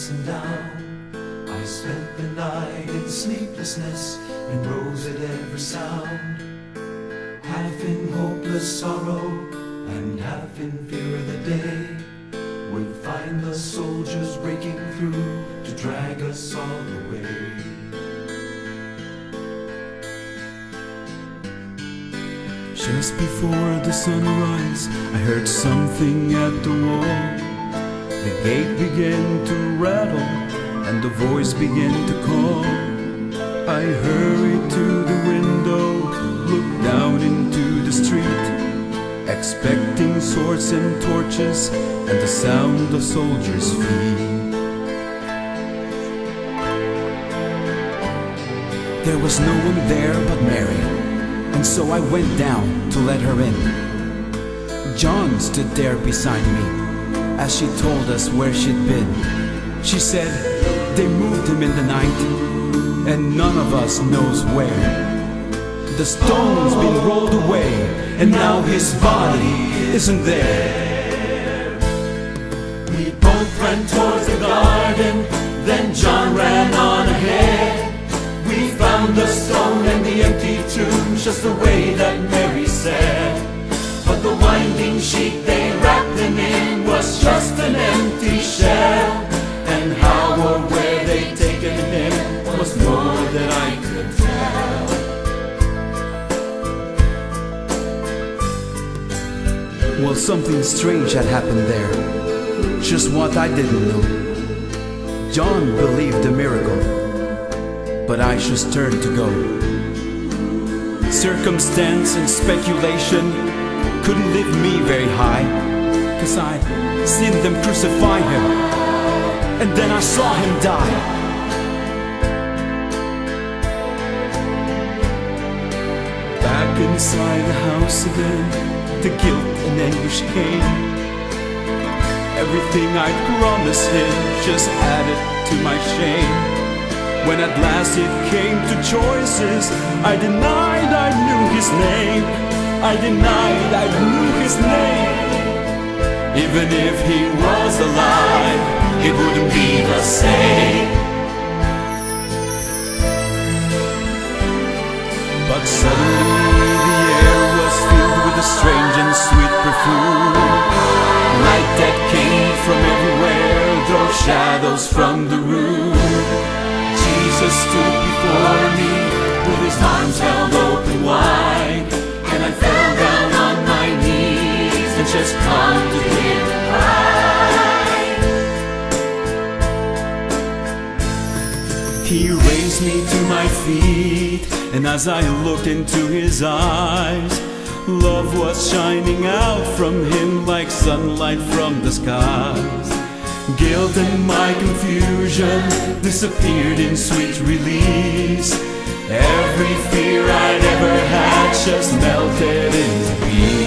fastened down. I spent the night in sleeplessness and rose at every sound, half in hopeless sorrow and half in fear of the day would find the soldiers breaking through to drag us all away. Just before the sunrise, I heard something at the wall. The gate began to rattle and the voice began to call. I hurried to the window, looked down into the street, expecting swords and torches and the sound of soldiers' feet. There was no one there but Mary, and so I went down to let her in. John stood there beside me as she told us where she'd been. She said they moved him in the night and none of us knows where. The stone's been rolled away and now his body isn't there. We both ran towards the garden, then John ran on ahead. We found the stone and the empty tomb just the way that Mary said. But the winding sheet they wrapped him in was just an empty shell, and how or where they'd taken him was more than I could tell. Well, something strange had happened there, just what I didn't know. John believed the miracle, but I just turned to go. Circumstance and speculation couldn't lift me very high, 'cause I'd seen them crucify him, and then I saw him die. Back inside the house again, the guilt and anguish came. Everything I'd promised him just added to my shame. When at last it came to choices, I denied I knew his name. I denied I knew his name. Even if he was alive, it wouldn't be the same. But suddenly the air was filled with a strange and sweet perfume, light that came from everywhere, drove shadows from the room. Jesus stood before me with his arms held open wide, and I fell down on my knees and just clung to him and cried. He raised me to my feet, and as I looked into his eyes, love was shining out from him like sunlight from the skies. Guilt and my confusion disappeared in sweet release. Every fear I'd ever had just melted into peace.